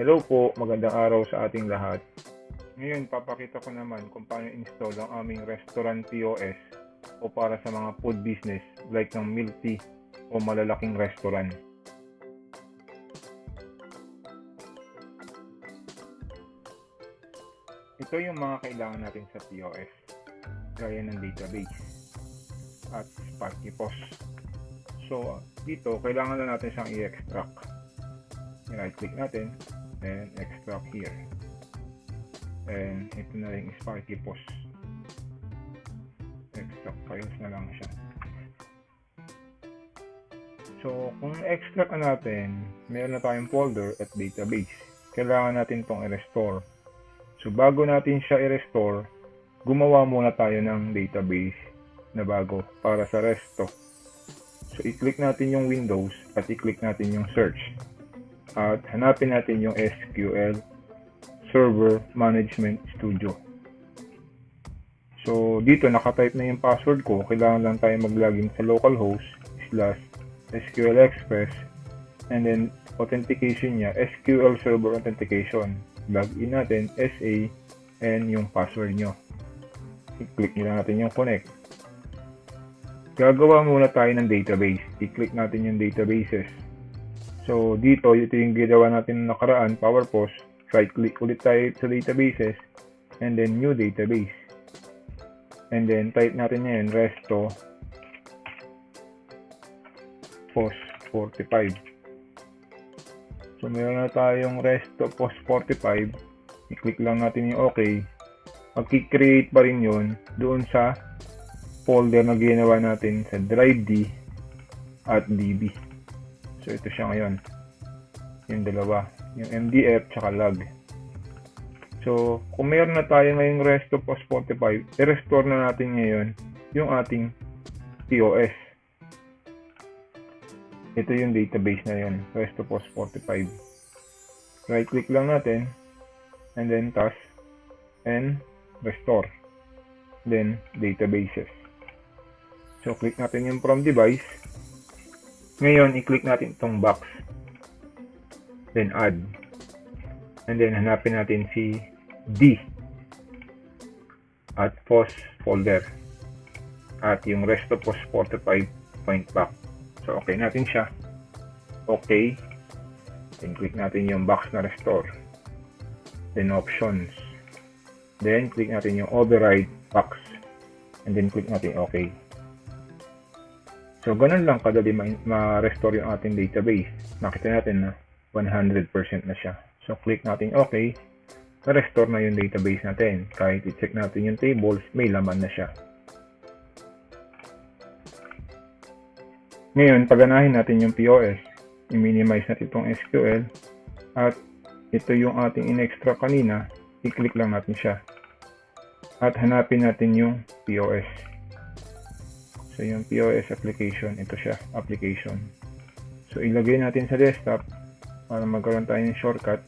Hello po, magandang araw sa ating lahat. Ngayon, papakita ko naman kung paano install ang aming restaurant POS o para sa mga food business like ng milk tea o malalaking restaurant. Ito yung mga kailangan natin sa POS, gaya ng database at Zank Pos. So, dito, kailangan na natin siyang i-extract. I-right-click natin, then extract here. And ito na rin Zank Pos. Extract files na lang siya. So, kung extract na natin, meron na tayong folder at database. Kailangan natin itong i-restore. So, bago natin siya i-restore, gumawa muna tayo ng database na bago para sa Resto. So, i-click natin yung Windows at i-click natin yung Search. At hanapin natin yung SQL Server Management Studio. So, dito nakatype na yung password ko. Kailangan lang tayo mag-login sa localhost /SQL Express and then authentication niya, SQL Server Authentication. Login natin, SA and yung password nyo. I-click nyo natin yung connect. Gagawa muna tayo ng database. I-click natin yung databases. So, dito, ito yung ginawa natin ng nakaraan, PowerPos. Right-click ulit tayo sa databases. And then, new database. And then, type natin yan, Resto Pos 45. So, meron na tayong Resto Pos 45. I-click lang natin yung OK. Mag-create pa rin yun doon sa folder na ginawa natin sa Blvd at DB. So, ito siya ngayon. Yung dalawa. Yung MDF tsaka log. So, kung mayroon na tayo ngayong Resto Pos 45, i-restore na natin ngayon yung ating POS. Ito yung database na yun. Resto Pos 45. Right-click lang natin. And then, task. And restore. Then, databases. So, click natin yung from device. Ngayon, i-click natin itong box. Then, add. And then, hanapin natin si D. At POS folder. At yung Resto Pos 45 point back. So, okay natin siya. Okay. Then, click natin yung box na restore. Then, options. Then, click natin yung override box. And then, click natin okay. So, ganun lang kadali ma-restore yung ating database. Nakita natin na 100% na siya. So, click natin OK. Na-restore na yung database natin. Kahit i-check natin yung tables, may laman na siya. Ngayon, paganahin natin yung POS. I-minimize natin itong SQL. At ito yung ating in-extract kanina. I-click lang natin siya. At hanapin natin yung POS. So, yung POS application, ito siya, application. So, ilagay natin sa desktop para magkaroon tayo ng shortcut.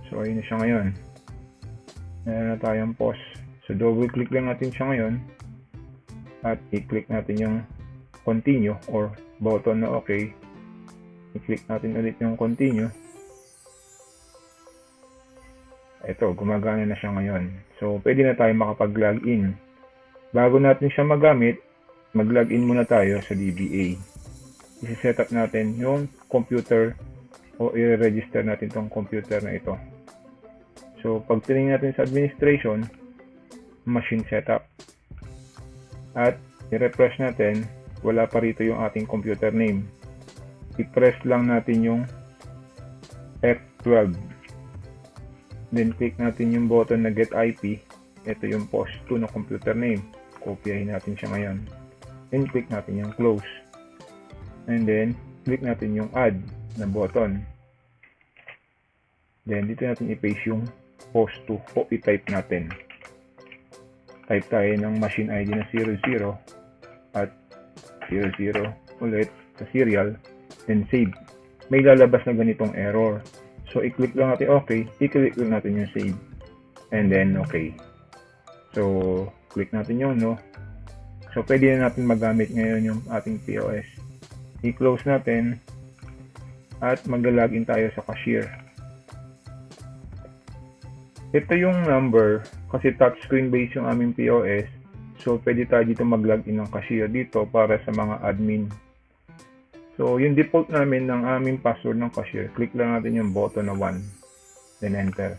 So, ayun na siya ngayon. Meron na tayong POS. So, double click lang natin siya ngayon. At i-click natin yung continue or button na okay. I-click natin ulit yung continue. Ito, gumagana na siya ngayon. So, pwede na tayo makapag-login. Bago natin siya magamit, mag-login muna tayo sa DBA. I-set up natin yung computer o i-register natin itong computer na ito. So, pag tinignan natin sa administration, machine setup. At i-refresh natin, wala pa rito yung ating computer name. I-press lang natin yung F12. Then, click natin yung button na get IP. Ito yung POS2 na computer name. Kopyahin natin siya ngayon. Then, click natin yung close. And then, click natin yung add na button. Then, dito natin i-paste yung POS2 o i-type natin. Type tayo ng machine ID na 00 at 00 ulit sa serial. Then, save. May lalabas na ganitong error. So, i-click lang natin OK. I-click lang natin yung save. And then, OK. So, click natin yun, no? So, pwede na natin magamit ngayon yung ating POS. I-close natin at mag-login tayo sa cashier. Ito yung number, kasi touchscreen based yung aming POS. So, pwede tayo dito mag-login ng cashier dito para sa mga admin. So, yung default namin ng aming password ng cashier, click lang natin yung button na 1, then enter.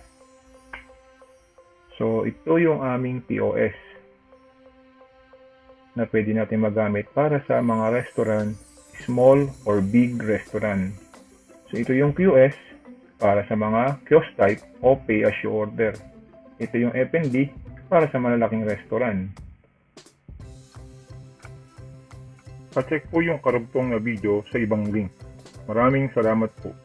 So, ito yung aming POS na pwede natin magamit para sa mga restaurant, small or big restaurant. So, ito yung QS para sa mga kiosk type o pay as you order. Ito yung F&B para sa malalaking restaurant. Pa-check po yung karugtong na video sa ibang link. Maraming salamat po.